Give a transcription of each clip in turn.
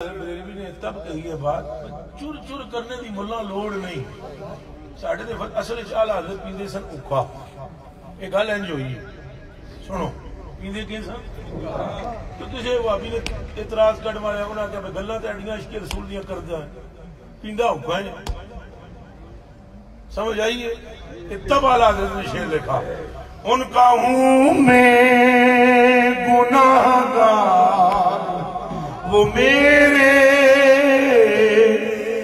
بریلوی نے تب کہی ہے بات چور چور کرنے دی ملا لوڑ نہیں ساڑھے دے اصل چال حضرت پیندے سن اکھا ایک گل انج ہوئی سنو پیندے کہیں سن تو کسی وابی نے اعتراض کٹ ماریا انہاں کہا میں گلہ تے اڈیاں عشق رسول دیاں کر دیا پیندہ اکھا ہے سمجھ آئیے تب آلہ حضرت نے شعر لکھا ان کا ہوں میں گناہگار وہ میرے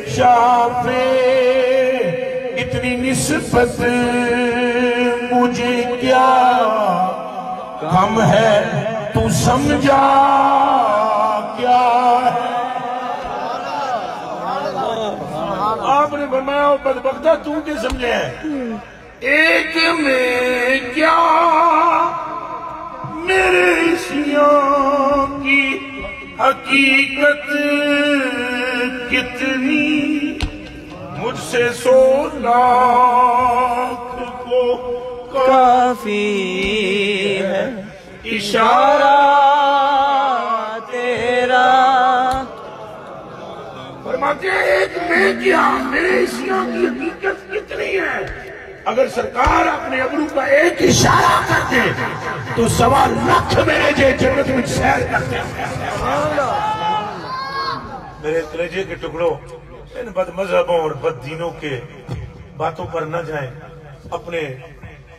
شافے اتنی نسبت مجھے کیا کم ہے تو سمجھا کیا ہے آپ نے فرمایا بدبختہ تو کے سمجھے ہیں ایک میں کیا میرے عشقوں کی حقیقت کتنی مجھ سے 100 لاکھ کو کافی ہے اشارہ تیرا فرماتے ہیں ایک میں کیا میرے عشقوں کی حقیقت کتنی ہے اگر سرکار اپنے ابرو کا ایک اشارہ کرتے تو 1.25 لاکھ میرے جے جنت میں سیر کرتے میرے کلیجے کے ٹکڑوں ان بد مذہبوں اور بد دینوں کے باتوں پر نہ جائیں اپنے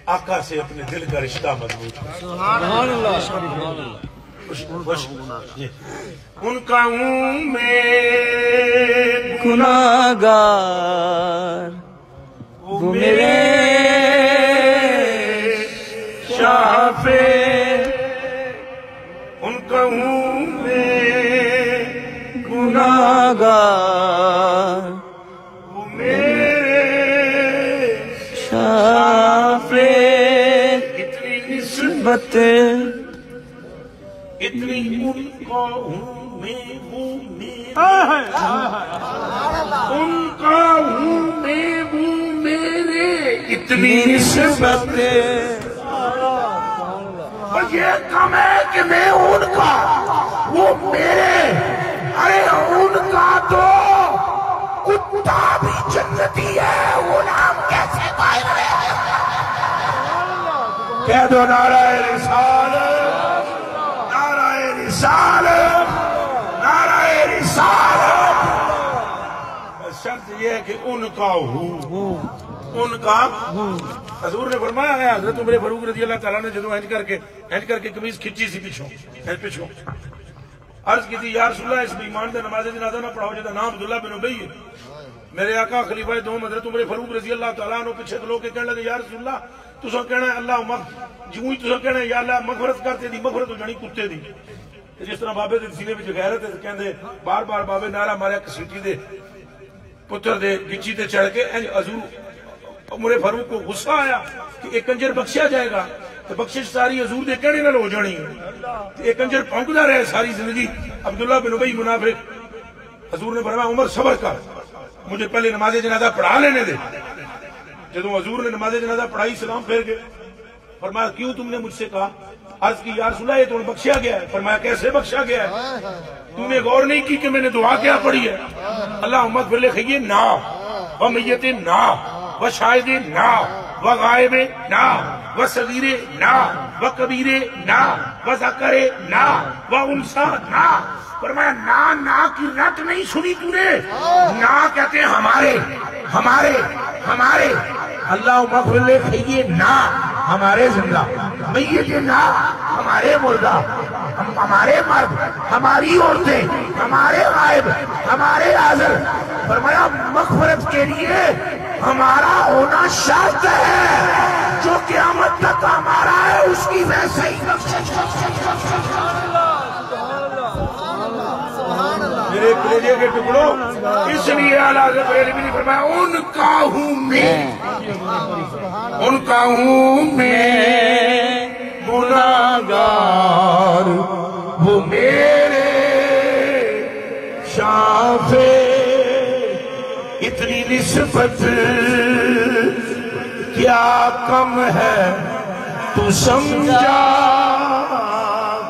آقا سے اپنے دل کا رشتہ مضبوط سبحان اللہ ان کا ہوں میں گناہگار وہ میرے شافے ان کا ہوں میں گناہگار وہ میرے شافے اتنی نسبت اتنی ان کا ہوں میں وہ میرے ان کا ہوں میں وہ میرے اتنی نسبت اور یہ کم ہے کہ میں ان کا وہ میرے ارے ان کا تو کتا بھی جنتی ہے غلام کیسے باہر ہے کہہ دو نعرہ رسالت نعرہ رسالت نعرہ رسالت شرط یہ ہے کہ ان کا ہوں ان کا حضور نے فرمایا ہے حضرت عمر فاروق رضی اللہ تعالیٰ نے جدو اینج کر کے قمیض کھچی سی پچھوں عرض کی تھی یا رسول اللہ اس ایمان دے نماز جنازہ نہ پڑھاؤ جدا نام عبداللہ بن ابی ہے میرے آقا خلیفہ دوم حضرت عمر فاروق رضی اللہ تعالیٰ عنہ پیچھے لوگ کے کہنے لگے یا رسول اللہ تساں کہنا ہے اللہ جوں ہی تساں کہنا ہے یا اللہ مغفرت کرتے دی مغفرت ہو جانی کتے دی جس طرح بابے دے سینے وچ غیرت ہے کہندے بار بار بابے نعرہ ماریا کسیٹی دے پتر دے گچی تے چڑھ کے حضور عمر فاروق کو غصہ آیا کہ ایک کنجر بخشیا جائے گا تو بخشش ساری حضور دے کہنے نال ہو جانی ایک کنجر پھونکدا رہے ساری زندگی عبداللہ بن ابی منافق حضور نے فرمایا عمر صبر کر مجھے پہلے نماز جنازہ پڑھا لینے دے جدو حضور نے نماز جنازہ پڑھائی سلام پھیر گئے فرمایا کیوں تم نے مجھ سے کہا عرض کی یا رسول اللہ یہ تو بخشیا گیا ہے فرمایا کیسے بخشا گیا ہے تم نے غور نہیں کی کہ میں نے دعا کیا پڑھی ہے اللہم اغفر لخیے نا و میت نا و شاہد نا و غائب نا و صغیر نا و کبیر نا و ذکر نا و انسا نا فرمایا نا کی رٹ نہیں سنی تو نے نا کہتے ہیں ہمارے ہمارے ہمارے اللہم اغفر لخیے نا ہمارے زندہ میت نا ہمارے مردہ ہمارے مرد ہماری عورتیں ہمارے غائب ہمارے حاضر فرمایا مغفرت کے لیے ہمارا ہونا شرط ہے جو قیامت تک ہمارا ہے اس کی ویسے ہی بخشش میرے کلیجے کے ٹکڑوں اس لیے اعلیٰ حضرت بریلوی نے فرمایا ان کا ہوں میں گناہگار وہ میرے شافے اتنی نسبت کیا کم ہے تو سمجھا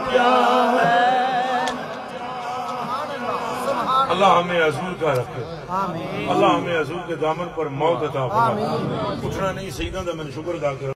کیا ہے اللہ ہمیں حضور کا رکھے، اللہ ہمیں حضور کے دامن پر موت عطا فرمائے۔ اٹھنا نہیں سیدنا دا میں نے شکر ادا کر